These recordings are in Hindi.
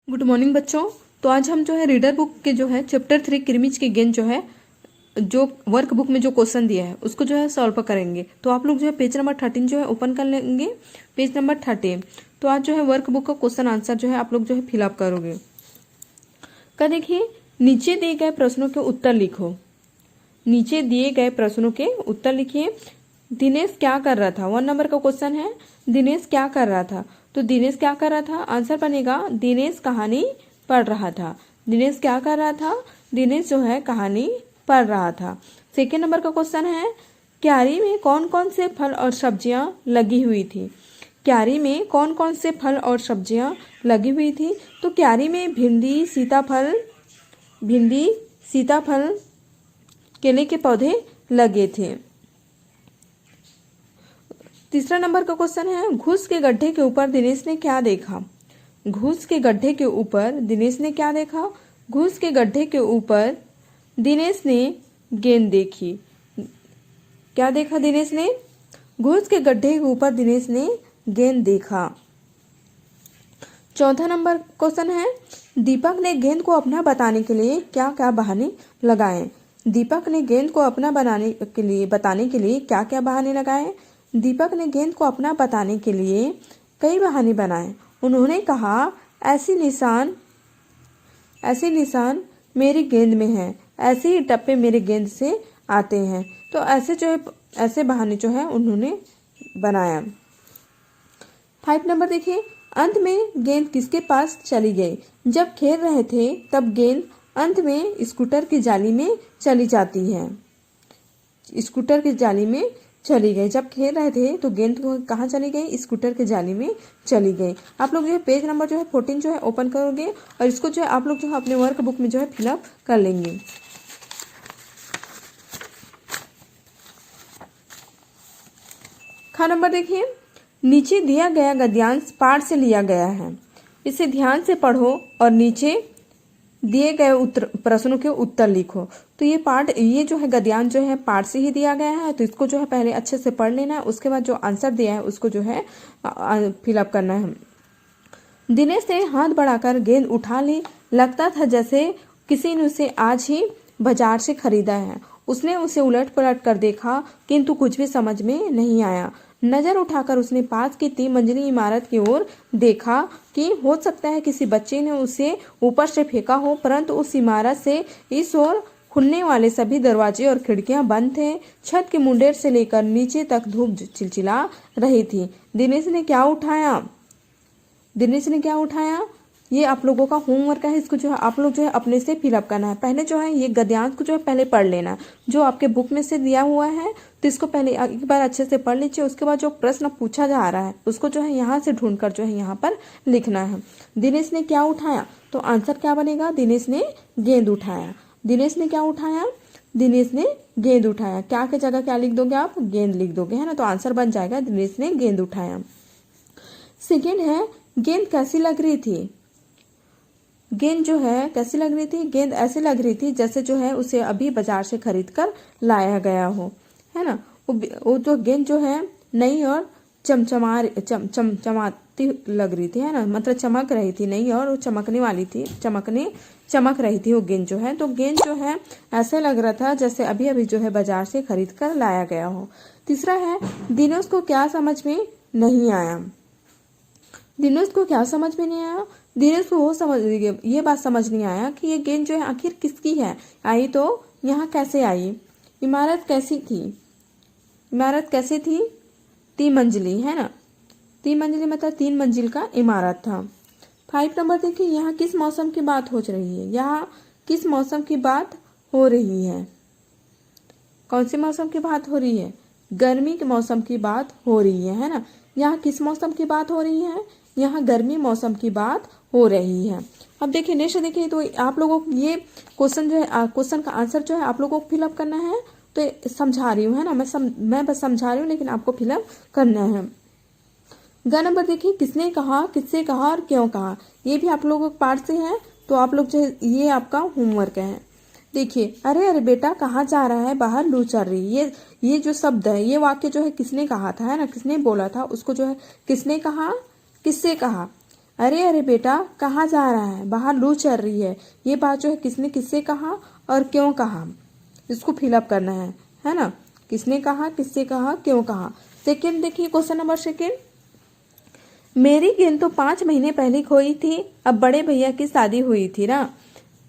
गुड मॉर्निंग बच्चों। तो आज हम जो है रीडर बुक के जो है चैप्टर 3 किरमिच के गेंद जो है जो वर्क बुक में जो क्वेश्चन दिया है उसको जो है सॉल्व करेंगे। तो आप लोग जो है पेज नंबर 13 जो है ओपन कर लेंगे, पेज नंबर 13। तो आज जो है वर्क बुक का क्वेश्चन आंसर जो है आप लोग जो है फिलअप करोगे। का देखिए, नीचे दिए गए प्रश्नों के उत्तर लिखो। नीचे दिए गए प्रश्नों के उत्तर लिखिए। दिनेश क्या कर रहा था? 1 नंबर का क्वेश्चन है, दिनेश क्या कर रहा था। तो दिनेश क्या कर रहा था, आंसर बनेगा दिनेश कहानी पढ़ रहा था। दिनेश क्या कर रहा था? दिनेश जो है कहानी पढ़ रहा था। सेकेंड नंबर का क्वेश्चन है, क्यारी में कौन कौन से फल और सब्जियां लगी हुई थी। क्यारी में कौन कौन से फल और सब्जियां लगी हुई थी। तो क्यारी में भिंडी, सीताफल, केले के पौधे लगे थे। तीसरा नंबर का क्वेश्चन है, घूस के गड्ढे के ऊपर दिनेश ने क्या देखा। घूस के गड्ढे के ऊपर दिनेश ने क्या देखा। घूस के गड्ढे के ऊपर दिनेश ने गेंद देखी। क्या देखा दिनेश ने? घूस के गड्ढे के ऊपर दिनेश ने गेंद देखा। चौथा नंबर क्वेश्चन है, दीपक ने गेंद को अपना बताने के लिए क्या क्या बहाने लगाए। दीपक ने गेंद को अपना बताने के लिए क्या क्या बहाने लगाए। दीपक ने गेंद को अपना बताने के लिए कई बहाने बनाए। उन्होंने कहा, ऐसे निशान मेरी गेंद में हैं, ऐसे ही टप्पे मेरे गेंद से आते हैं। तो ऐसे बहाने जो है उन्होंने बनाया। 5 नंबर देखिए, अंत में गेंद किसके पास चली गई। जब खेल रहे थे तब गेंद अंत में स्कूटर की जाली में चली जाती है। स्कूटर की जाली में चली गई। जब खेल रहे थे तो गेंद कहाँ चली गई? स्कूटर की जाली में चली गई। आप लोग जो है पेज नंबर जो है 14 जो है ओपन करोगे और इसको जो है आप लोग जो है अपने वर्क बुक में जो है फिलअप कर लेंगे। खा नंबर देखिए, नीचे दिया गया गद्यांश पाठ से लिया गया है। इसे ध्यान से पढ़ो और नीचे दिए गए प्रश्नों के उत्तर लिखो। तो ये जो है गद्यांश जो है पाठ से ही दिया गया है, तो इसको जो है पहले अच्छे से पढ़ लेना है। उसके बाद जो आंसर दिया है उसको जो है फिलअप करना है। दिनेश ने हाथ बढ़ाकर गेंद उठा ली। लगता था जैसे किसी ने उसे आज ही बाजार से खरीदा है। उसने उसे उलट पलट कर देखा किंतु कुछ भी समझ में नहीं आया। नजर उठाकर उसने पास की 3 मंजिली इमारत की ओर देखा कि हो सकता है किसी बच्चे ने उसे ऊपर से फेंका हो, परंतु उस इमारत से इस ओर खुलने वाले सभी दरवाजे और खिड़कियां बंद थे। छत के मुंडेर से लेकर नीचे तक धूप चिलचिला रही थी। दिनेश ने क्या उठाया? ये आप लोगों का होमवर्क है। इसको जो है आप लोग जो है अपने से फिलअप करना है। पहले जो है ये गद्यांश को जो है पहले पढ़ लेना, जो आपके बुक में से दिया हुआ है। तो इसको पहले एक बार अच्छे से पढ़ लीजिए। उसके बाद जो प्रश्न पूछा जा रहा है उसको जो है यहाँ से ढूंढकर जो है यहाँ पर लिखना है। दिनेश ने क्या उठाया? तो आंसर क्या बनेगा? दिनेश ने गेंद उठाया। दिनेश ने क्या उठाया? दिनेश ने गेंद उठाया। क्या की जगह क्या लिख दोगे आप? गेंद लिख दोगे, है ना। तो आंसर बन जाएगा दिनेश ने गेंद उठाया। सेकेंड है, गेंद कैसी लग रही थी। गेंद जो है कैसी लग रही थी? गेंद ऐसी लग रही थी जैसे जो है उसे अभी बाजार से खरीद कर लाया गया हो, है ना। वो जो गेंद जो है नई और चमचमाती लग रही थी, है ना। मतलब चमक रही थी, नई और चमकने वाली थी, चमक रही थी वो गेंद जो है। तो गेंद जो है ऐसे लग रहा था जैसे अभी अभी जो है बाजार से खरीद कर लाया गया हो। तीसरा है, दिनेश को क्या समझ में नहीं आया। दिनेश को क्या समझ में नहीं आया? दिनेश को ये बात समझ नहीं आया कि ये गेंद जो है आखिर किसकी है। आई तो यहाँ कैसे आई? इमारत कैसी थी? 3 मंजिली, है ना। 3 मंजिली मतलब 3 मंजिल का इमारत था। 5 नंबर देखिए, यहाँ किस मौसम की बात हो रही है। यहाँ किस मौसम की बात हो रही है? कौन सी मौसम की बात हो रही है? गर्मी के मौसम की बात हो रही है ना। यहाँ किस मौसम की बात हो रही है? यहाँ गर्मी मौसम की बात हो रही है। अब देखिए नेक्स्ट देखिए, तो आप लोगों को ये क्वेश्चन जो है क्वेश्चन का आंसर जो है आप लोगों को फिलअप करना है। तो समझा रही हूँ, है ना। मैं बस समझा रही हूँ लेकिन आपको फिलअप करना है। ग नंबर देखिए, किसने कहा, किससे कहा और क्यों कहा। ये भी आप लोगों के पार्ट से है, तो आप लोग जो है ये आपका होमवर्क है। देखिए, अरे अरे बेटा कहाँ जा रहा है, बाहर लू चल रही। ये जो शब्द है, ये वाक्य जो है किसने कहा था, है ना। किसने बोला था उसको जो है किसने कहा, किससे कहा। अरे अरे बेटा कहाँ जा रहा है, बाहर लू चल रही है। ये बात जो है किसने किससे कहा और क्यों कहा, इसको फिलअप करना है ना। किसने कहा, किससे कहा, क्यों कहा। सेकेंड देखिए क्वेश्चन नंबर सेकेंड, मेरी गेंद तो 5 महीने पहले खोई थी, अब बड़े भैया की शादी हुई थी ना,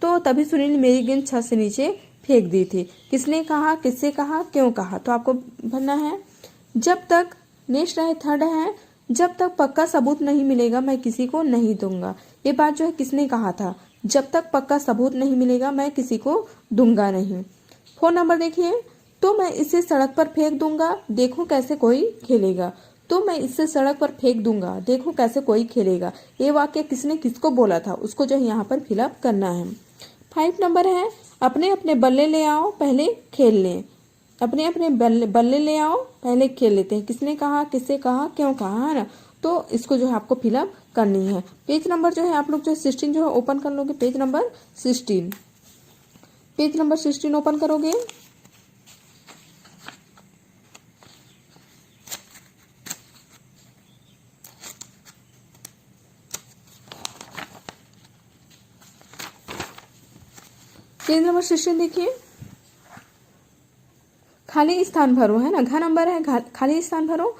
तो तभी सुनील ने मेरी गेंद छत से नीचे फेंक दी थी। किसने कहा, किससे कहा, क्यों कहा। तो आपको भरना है। जब तक नेक्स्ट है थर्ड है, जब तक पक्का सबूत नहीं मिलेगा मैं किसी को नहीं दूंगा। ये बात जो है किसने कहा था, जब तक पक्का सबूत नहीं मिलेगा मैं किसी को दूंगा नहीं। 4 नंबर देखिए, तो मैं इसे सड़क पर फेंक दूंगा, देखो कैसे कोई खेलेगा। तो मैं इससे सड़क पर फेंक दूंगा, देखो कैसे कोई खेलेगा। ये वाक्य किसने किसको बोला था, उसको जो है यहाँ पर फिलअप करना है। 5 नंबर है, अपने अपने बल्ले ले आओ पहले खेल लें। अपने अपने बल्ले ले आओ पहले खेल लेते हैं। किसने कहा, किससे कहा, क्यों कहा, है ना। तो इसको जो है आपको फिलअप करनी है। पेज नंबर जो है आप लोग जो 16 जो है ओपन कर लोगे, page number 16, page number 16 open करोगे। पेज नंबर 16 देखिए, खाली स्थान भरो, है ना। घ नंबर है खाली स्थान भरो।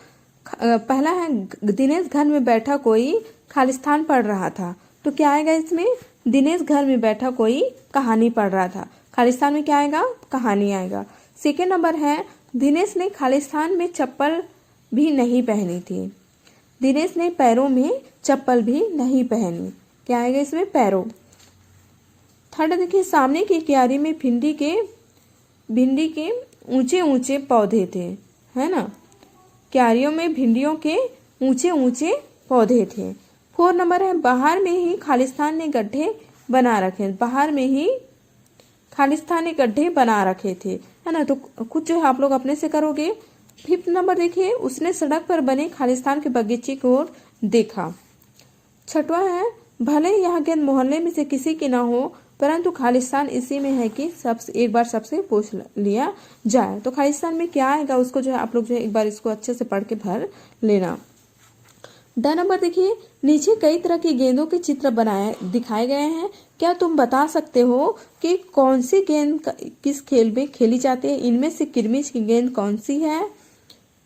पहला है दिनेश घर में बैठा कोई खालिस्तान पढ़ रहा था, तो क्या आएगा इसमें, दिनेश घर में बैठा कोई कहानी पढ़ रहा था। खालिस्तान में क्या आएगा, कहानी आएगा। सेकेंड नंबर है दिनेश ने खालिस्तान में चप्पल भी नहीं पहनी थी, दिनेश ने पैरों में चप्पल भी नहीं पहनी। क्या आएगा इसमें, पैरों। थर्ड देखिए, सामने की क्यारी में भिंडी के ऊंचे ऊंचे पौधे थे, है ना। क्यारियों में भिंडियों के ऊंचे ऊंचे पौधे थे। 4 नंबर है, बाहर में ही खालिस्तान ने गड्ढे बना रखे, बाहर में ही खालिस्तान ने गड्ढे बना रखे थे, है ना। तो कुछ जो है आप लोग अपने से करोगे। 5 नंबर देखिए, उसने सड़क पर बने खालिस्तान के बगीचे की ओर देखा। 6वां है, भले यह गेंद मोहल्ले में से किसी की ना हो, परंतु खालिस्तान इसी में है कि सबसे एक बार सबसे पूछ लिया जाए। तो खालिस्तान में क्या आएगा, उसको जो है आप लोग जो है एक बार इसको अच्छे से पढ़ के भर लेना। 10 नंबर देखिए, नीचे कई तरह की गेंदों के चित्र दिखाए गए हैं। क्या तुम बता सकते हो कि कौन सी गेंद किस खेल में खेली जाती है, इनमें से किरमिच की गेंद कौन सी है।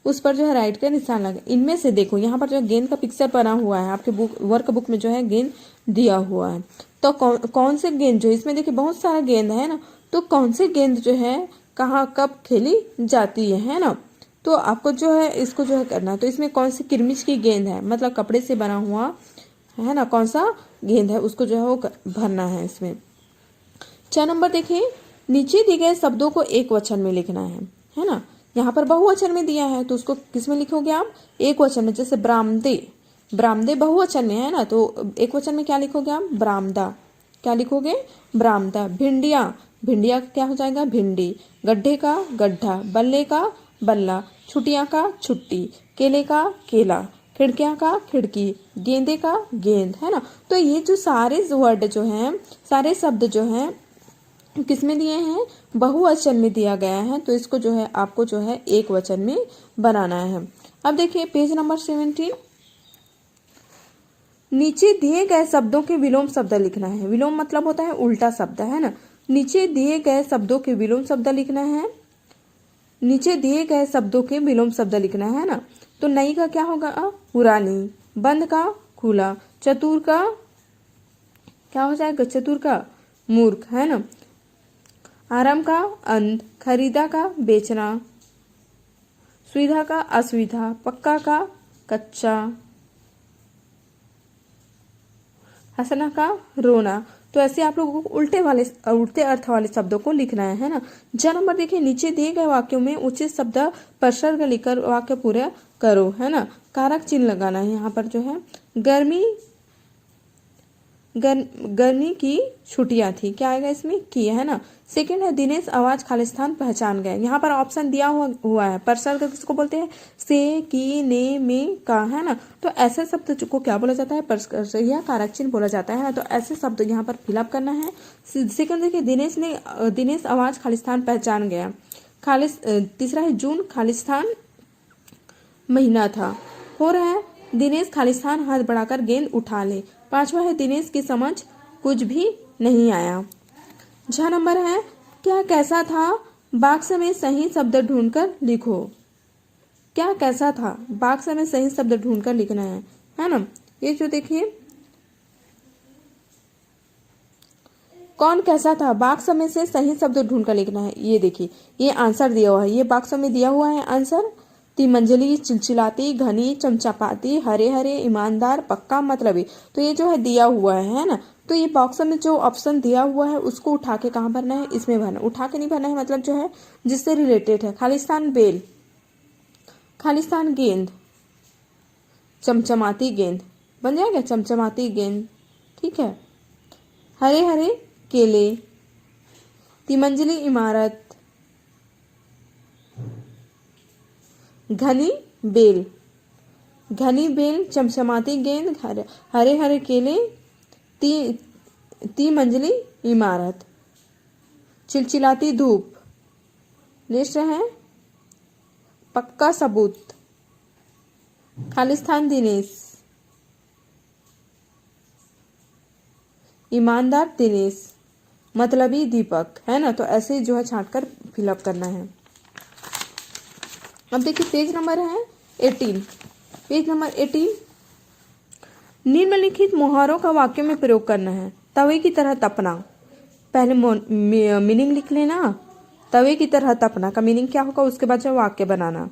उस पर जो है राइट का निशान लगा। इनमें से देखो यहाँ पर जो गेंद का पिक्चर बना हुआ है, आपके वर्क बुक में जो है गेंद दिया हुआ है। तो कौन से गेंद जो इसमें देखिए बहुत सारा गेंद है ना, तो कौन से गेंद जो है कहाँ कब खेली जाती है ना। तो आपको जो है इसको जो है करना है। तो इसमें कौन सी किरमिच की गेंद है, मतलब कपड़े से बना हुआ है ना, कौन सा गेंद है उसको जो है वो भरना है इसमें। 6 नंबर देखिए, नीचे दिए गए शब्दों को एक वचन में लिखना है ना। यहाँ पर बहुवचन में दिया है तो उसको किस में लिखोगे आप, एक वचन में। जैसे बरामदे, बरामदे बहुवचन में है ना, तो एक वचन में क्या लिखोगे आप, बरामदा। क्या लिखोगे, बरामदा। भिंडिया, भिंडिया क्या हो जाएगा, भिंडी। गड्ढे का गड्ढा, बल्ले का बल्ला, छुट्टियां का छुट्टी, केले का केला, खिड़कियां का खिड़की, गेंदे का गेंद, है ना। तो ये जो सारे वर्ड जो हैं, सारे शब्द जो हैं किस में दिए हैं, बहुवचन में दिया गया है। तो इसको जो है आपको जो है एक वचन में बनाना है। अब देखिए पेज नंबर 17, नीचे दिए गए शब्दों के विलोम शब्द लिखना है। विलोम मतलब होता है उल्टा शब्द, है ना। नीचे दिए गए शब्दों के विलोम शब्द लिखना है, नीचे दिए गए शब्दों के विलोम शब्द लिखना है ना। तो नई का क्या होगा, पुरानी। बंद का खुला, चतुर का क्या हो जाएगा, चतुर का मूर्ख, है ना। आराम का अंध, खरीदा का बेचना, सुविधा का असुविधा, पक्का का कच्चा, हंसना का रोना। तो ऐसे आप लोगों को उल्टे अर्थ वाले शब्दों को लिखना है ना। ज नंबर देखिए, नीचे दिए गए वाक्यों में उचित शब्द प्रसर्ग लिखकर वाक्य पूरा करो, है ना। कारक चिन्ह लगाना है यहाँ पर जो है। गर्मी की छुट्टियां थी, क्या आएगा इसमें, की, है ना। सेकंड है, दिनेश आवाज खालिस्तान पहचान गए। यहाँ पर ऑप्शन दिया हुआ है। प्रसर्ग किसको बोलते हैं, से, की, ने, में, का, है ना। तो ऐसे शब्द को क्या बोला जाता है, प्रसर्ग या कारक चिन्ह बोला जाता है ना। तो ऐसे शब्द यहाँ पर फिलअप करना है। सेकंड देखिए, दिनेश आवाज खालिस्तान पहचान गया। तीसरा है, जून खालिस्तान महीना था। हो रहा है, दिनेश खालिस्तान हाथ बढ़ाकर गेंद उठा ले। 5वां है दिनेश की समझ कुछ भी नहीं आया। 6 नंबर है क्या कैसा था वाक्य में सही शब्द ढूंढकर लिखो। क्या कैसा था वाक्य में सही शब्द ढूंढकर लिखना है ना। ये जो देखिए कौन कैसा था वाक्य में से सही शब्द ढूंढकर लिखना है। ये देखिए ये आंसर दिया हुआ है, ये वाक्य में दिया हुआ है आंसर। तिमंजली, चिलचिलाती, घनी, चमचपाती, हरे हरे, ईमानदार, पक्का, मतलबी। तो ये जो है दिया हुआ है ना। तो ये बॉक्स में जो ऑप्शन दिया हुआ है उसको उठा के कहाँ भरना है, इसमें भरना। उठा के नहीं भरना है, मतलब जो है जिससे रिलेटेड है। खालिस्तान बेल, खालिस्तान गेंद, चमचमाती गेंद बन जाएगा, चमचमाती गेंद। ठीक है। हरे हरे केले, तिमंजली इमारत, घनी बेल, घनी बेल, चमचमाती गेंद, हरे हरे केले, तिमंजली इमारत, चिलचिलाती धूप। नेक्स्ट है पक्का सबूत, खालिस्तान दिनेश, ईमानदार दिनेश, मतलबी दीपक, है ना। तो ऐसे जो है छांट कर फिलअप करना है। अब देखिए पेज नंबर है 18। पेज नंबर 18 निम्नलिखित मुहावरों का वाक्य में प्रयोग करना है। तवे की तरह तपना, पहले मीनिंग लिख लेना। तवे की तरह तपना का मीनिंग क्या होगा, उसके बाद जो वाक्य बनाना।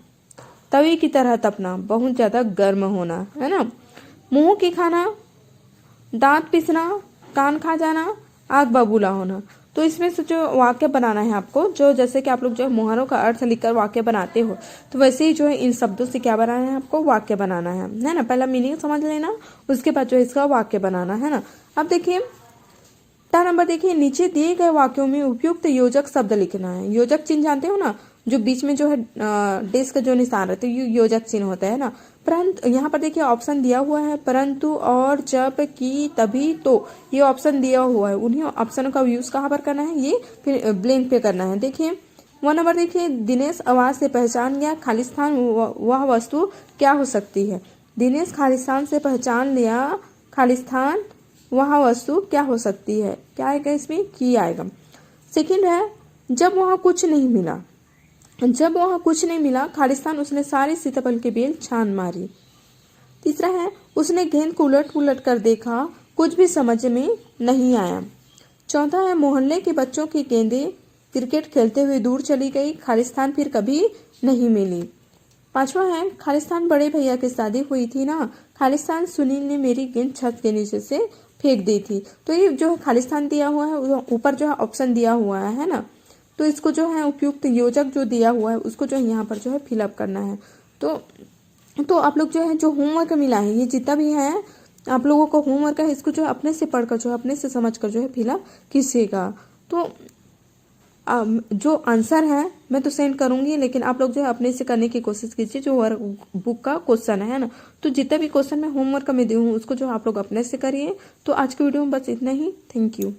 तवे की तरह तपना, बहुत ज्यादा गर्म होना, है ना। मुंह की खाना, दांत पिसना, कान खा जाना, आग बबूला होना। तो इसमें से जो वाक्य बनाना है आपको, जो जैसे कि आप लोग जो मुहावरों का अर्थ लिखकर वाक्य बनाते हो, तो वैसे ही जो है इन शब्दों से क्या बनाना है, आपको वाक्य बनाना है ना। पहला मीनिंग समझ लेना, उसके बाद जो है इसका वाक्य बनाना है ना। अब देखिए 10 नंबर देखिए नीचे दिए गए वाक्यों में उपयुक्त योजक शब्द लिखना है। योजक चिन्ह जानते हो ना, जो बीच में जो है डेस्क का जो निशान रहता है, योजक चिन्ह होता है ना। परंतु यहाँ पर देखिए ऑप्शन दिया हुआ है, परंतु, और, जब, की, तभी, तो, ये ऑप्शन दिया हुआ है। उन्हीं ऑप्शनों का यूज कहाँ पर करना है, ये फिर ब्लैंक पे करना है। देखिए 1 नंबर देखिए दिनेश आवाज से पहचान गया खालिस्तान वह वस्तु क्या हो सकती है। दिनेश खालिस्तान से पहचान लिया खालिस्तान वह वस्तु क्या हो सकती है। क्या आएगा इसमें, की आएगा। सेकंड है जब वहां कुछ नहीं मिला, जब वहां कुछ नहीं मिला खालिस्तान उसने सारी सीताफल की बेल छान मारी। तीसरा है उसने गेंद को उलट पुलट कर देखा, कुछ भी समझ में नहीं आया। चौथा है मोहल्ले के बच्चों की गेंदें क्रिकेट खेलते हुए दूर चली गई, खालिस्तान फिर कभी नहीं मिली। 5वां है खालिस्तान बड़े भैया की शादी हुई थी ना, खालिस्तान सुनील ने मेरी गेंद छत के नीचे से फेंक दी थी। तो ये जो है खालिस्तान दिया हुआ है, ऊपर जो है ऑप्शन दिया हुआ है ना। तो इसको जो है उपयुक्त योजक जो दिया हुआ है उसको जो है यहाँ पर जो है फिलअप करना है। तो आप लोग जो है जो होमवर्क मिला है, ये जितना भी है आप लोगों को होमवर्क है, इसको जो है अपने से पढ़कर जो है अपने से समझ कर जो है फिलअप कीजिएगा। तो जो आंसर है मैं तो सेंड करूंगी, लेकिन आप लोग जो है अपने से करने की कोशिश कीजिए, जो वर्क बुक का क्वेश्चन है ना। तो जितना भी क्वेश्चन मैं होमवर्क में दी हूँ उसको जो आप लोग अपने से करिए। तो आज की वीडियो में बस इतना ही। Thank you.